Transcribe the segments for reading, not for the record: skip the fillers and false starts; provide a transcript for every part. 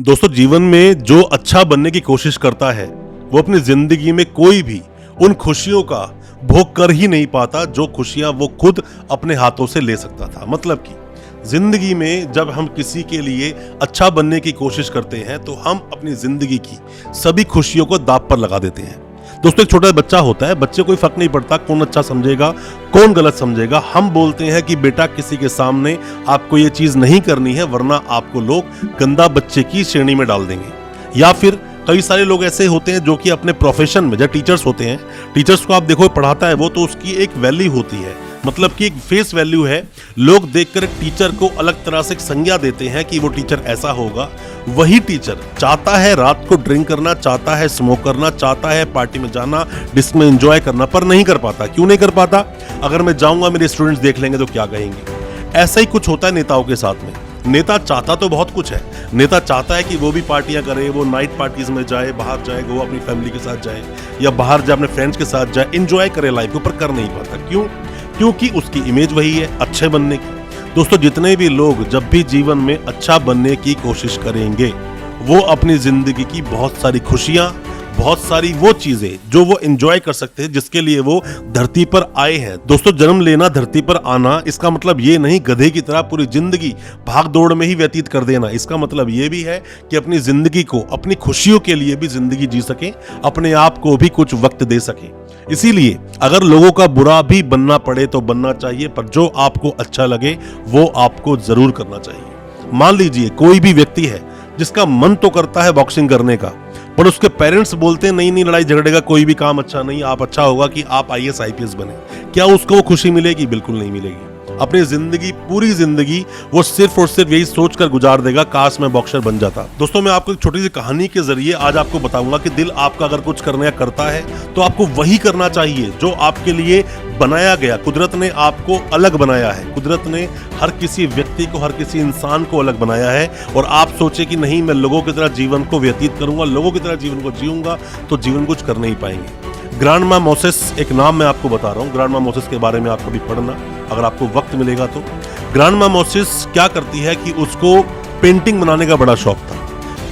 दोस्तों, जीवन में जो अच्छा बनने की कोशिश करता है वो अपनी जिंदगी में कोई भी उन खुशियों का भोग कर ही नहीं पाता जो खुशियां वो खुद अपने हाथों से ले सकता था। मतलब कि जिंदगी में जब हम किसी के लिए अच्छा बनने की कोशिश करते हैं तो हम अपनी जिंदगी की सभी खुशियों को दांव पर लगा देते हैं। दोस्तों, एक छोटा बच्चा होता है, बच्चे कोई फर्क नहीं पड़ता कौन अच्छा समझेगा कौन गलत समझेगा। हम बोलते हैं कि बेटा किसी के सामने आपको ये चीज नहीं करनी है वरना आपको लोग गंदा बच्चे की श्रेणी में डाल देंगे। या फिर कई सारे लोग ऐसे होते हैं जो कि अपने प्रोफेशन में, जब टीचर्स होते हैं, टीचर्स को आप देखो पढ़ाता है वो, तो उसकी एक वैल्यू होती है, मतलब कि एक फेस वैल्यू है। लोग देखकर टीचर को अलग तरह से संज्ञा देते हैं कि वो टीचर ऐसा होगा। वही टीचर चाहता है रात को ड्रिंक करना, चाहता है स्मोक करना, चाहता है पार्टी में जाना, डिस्क में एंजॉय करना, पर नहीं कर पाता। क्यों नहीं कर पाता? अगर मैं जाऊंगा मेरे स्टूडेंट्स देख लेंगे तो क्या कहेंगे। ऐसा ही कुछ होता है नेताओं के साथ में। नेता चाहता तो बहुत कुछ है, नेता चाहता है कि वो भी पार्टियां करे, वो नाइट पार्टीज में जाए, बाहर जाए, वो अपनी फैमिली के साथ जाए या बाहर जाए अपने फ्रेंड्स के साथ जाए, एंजॉय करे लाइफ को, पर कर नहीं पाता। क्यों? क्योंकि उसकी इमेज वही है अच्छे बनने की। दोस्तों, जितने भी लोग जब भी जीवन में अच्छा बनने की कोशिश करेंगे वो अपनी जिंदगी की बहुत सारी खुशियां, बहुत सारी वो चीजें जो वो एंजॉय कर सकते हैं जिसके लिए वो धरती पर आए हैं। दोस्तों, जन्म लेना, धरती पर आना, इसका मतलब ये नहीं गधे की तरह पूरी जिंदगी भाग दौड़ में ही व्यतीत कर देना। इसका मतलब ये भी है कि अपनी जिंदगी को, अपनी खुशियों के लिए भी जिंदगी जी सकें, अपने आप को भी कुछ वक्त दे सकें। इसीलिए अगर लोगों का बुरा भी बनना पड़े तो बनना चाहिए, पर जो आपको अच्छा लगे वो आपको जरूर करना चाहिए। मान लीजिए कोई भी व्यक्ति है जिसका मन तो करता है बॉक्सिंग करने का, पर उसके पेरेंट्स बोलते हैं नहीं, लड़ाई झगड़े का कोई भी काम अच्छा नहीं, आप अच्छा होगा कि आप आईएएस आईपीएस बने। क्या उसको वो खुशी मिलेगी? बिल्कुल नहीं मिलेगी। अपनी जिंदगी, पूरी जिंदगी वो सिर्फ और सिर्फ यही सोचकर गुजार देगा, काश मैं बॉक्सर बन जाता। दोस्तों, मैं आपको एक छोटी सी कहानी के जरिए आज आपको बताऊंगा कि दिल आपका अगर कुछ करने का करता है तो आपको वही करना चाहिए जो आपके लिए बनाया गया। कुदरत ने आपको अलग बनाया है, कुदरत ने हर किसी व्यक्ति को, हर किसी इंसान को अलग बनाया है। और आप सोचे कि नहीं मैं लोगों की तरह जीवन को व्यतीत करूंगा, लोगों की तरह जीवन को जीऊंगा, तो जीवन कुछ कर नहीं पाएंगे। ग्रांडमा मोसेस एक नाम मैं आपको बता रहा हूँ। ग्रांडमा मोसेस के बारे में आप कभी पढ़ना अगर आपको वक्त मिलेगा तो। ग्रांडमा मोसेस क्या करती है कि उसको पेंटिंग बनाने का बड़ा शौक था।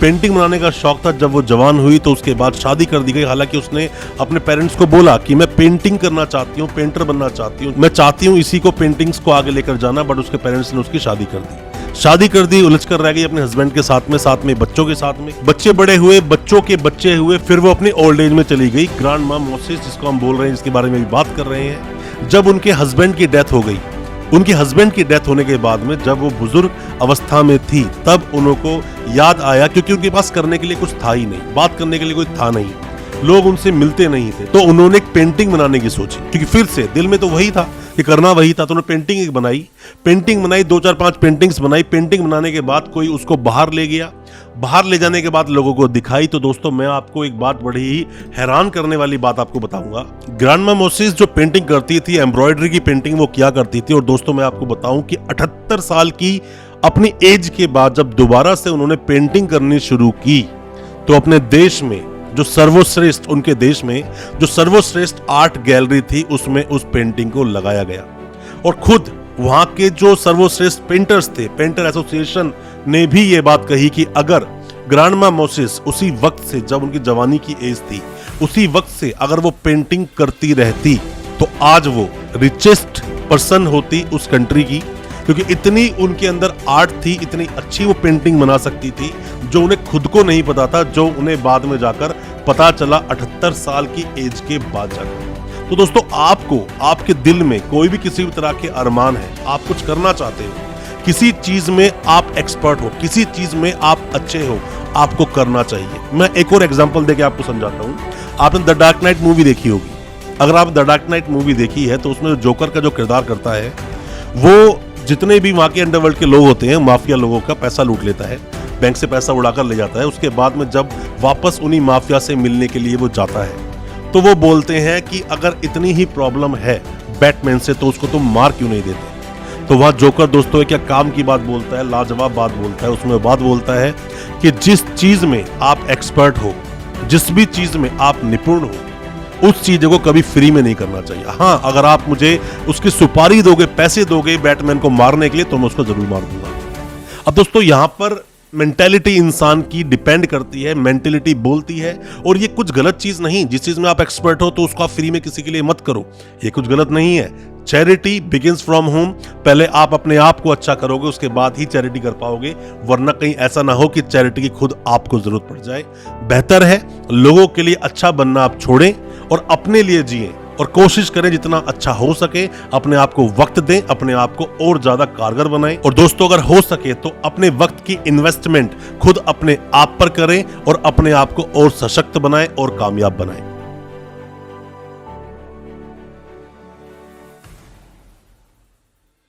पेंटिंग बनाने का शौक था। जब वो जवान हुई तो उसके बाद शादी कर दी गई। हालांकि उसने अपने पेरेंट्स को बोला कि मैं पेंटिंग करना चाहती हूँ, पेंटर बनना चाहती हूँ, मैं चाहती हूँ इसी को, पेंटिंग्स को आगे लेकर जाना, बट उसके पेरेंट्स ने उसकी शादी कर दी। उलझ कर रह गई अपने हस्बैंड के साथ में बच्चों के साथ में। बच्चे बड़े हुए, बच्चों के बच्चे हुए, फिर वो अपनी ओल्ड एज में चली गई। ग्रांडमा मोसेस जिसको हम बोल रहे हैं, जिसके बारे में भी बात कर रहे हैं, जब उनके हस्बैंड की डेथ हो गई, उनके हस्बैंड की डेथ होने के बाद में जब वो बुजुर्ग अवस्था में थी, तब उनको याद आया, क्योंकि उनके पास करने के लिए कुछ था ही नहीं, बात करने के लिए कोई था नहीं, लोग उनसे मिलते नहीं थे, तो उन्होंने एक पेंटिंग बनाने की सोची। क्योंकि फिर से दिल में तो वही था कि करना वही था, तो उन्होंने पेंटिंग एक बनाई। पेंटिंग बनाई, 2-4-5 पेंटिंग्स बनाई। पेंटिंग बनाने के बाद कोई उसको बाहर ले गया, बाहर ले जाने के बाद लोगों को दिखाई। तो दोस्तों, मैं आपको एक बात, बड़ी ही हैरान करने वाली बात आपको बताऊंगा। ग्रांडमा मोसेस जो पेंटिंग करती थी, एम्ब्रॉयडरी की पेंटिंग वो क्या करती थी। और दोस्तों, मैं आपको बताऊं कि 78 साल की अपनी एज के बाद जब दोबारा से उन्होंने पेंटिंग करनी शुरू की तो अपने देश में जो सर्वश्रेष्ठ, उनके देश में जो सर्वश्रेष्ठ आर्ट गैलरी थी उसमें उस पेंटिंग को लगाया गया। और खुद वहां के जो सर्वश्रेष्ठ पेंटर्स थे, पेंटर एसोसिएशन ने भी ये बात कही कि अगर ग्रांडमा मोसेस उसी वक्त से, जब उनकी जवानी की एज थी, उसी वक्त से अगर वो पेंटिंग करती रहती तो आज वो रिचेस्ट पर्सन होती उस कंट्री की। क्योंकि इतनी उनके अंदर आर्ट थी, इतनी अच्छी वो पेंटिंग बना सकती थी, जो उन्हें खुद को नहीं पता था, जो उन्हें बाद में जाकर पता चला 78 साल की एज के बाद जाकर। तो दोस्तों, आपको, आपके दिल में कोई भी किसी भी तरह के अरमान है, आप कुछ करना चाहते हो, किसी चीज में आप एक्सपर्ट हो, किसी चीज में आप अच्छे हो, आपको करना चाहिए। मैं एक और एग्जांपल देके आपको समझाता हूँ। आपने द डार्क नाइट मूवी देखी होगी। अगर आप द डार्क नाइट मूवी देखी है तो उसमें जोकर का जो किरदार करता है, वो जितने भी वहां के अंडरवर्ल्ड के लोग होते हैं, माफिया लोगों का पैसा लूट लेता है, बैंक से पैसा उड़ाकर ले जाता है। उसके बाद में जब वापस उन्हीं माफिया से मिलने के लिए वो जाता है तो वो बोलते हैं कि अगर इतनी ही प्रॉब्लम है बैटमैन से तो उसको तुम मार क्यों नहीं देते। तो वहां जोकर दोस्तों क्या काम की बात बोलता है, लाजवाब बात बोलता है। उसमें बात बोलता है कि जिस चीज में आप एक्सपर्ट हो, जिस भी चीज में आप निपुण हो, उस चीज को कभी फ्री में नहीं करना चाहिए। हाँ, अगर आप मुझे उसकी सुपारी दोगे, पैसे दोगे बैटमैन को मारने के लिए, तो मैं उसको जरूर मार दूंगा। अब दोस्तों, यहाँ पर मेंटेलिटी इंसान की डिपेंड करती है, मेंटेलिटी बोलती है। और ये कुछ गलत चीज नहीं, जिस चीज में आप एक्सपर्ट हो तो उसको आप फ्री में किसी के लिए मत करो, ये कुछ गलत नहीं है। Charity begins from home. पहले आप अपने आप को अच्छा करोगे, उसके बाद ही चैरिटी कर पाओगे, वरना कहीं ऐसा ना हो कि चैरिटी की खुद आपको जरूरत पड़ जाए। बेहतर है लोगों के लिए अच्छा बनना आप छोड़ें और अपने लिए जिएं, और कोशिश करें जितना अच्छा हो सके, अपने आप को वक्त दें, अपने आप को और ज्यादा कारगर बनाएं। और दोस्तों, अगर हो सके तो अपने वक्त की इन्वेस्टमेंट खुद अपने आप पर करें और अपने आप को और सशक्त बनाएं और कामयाब बनाएं।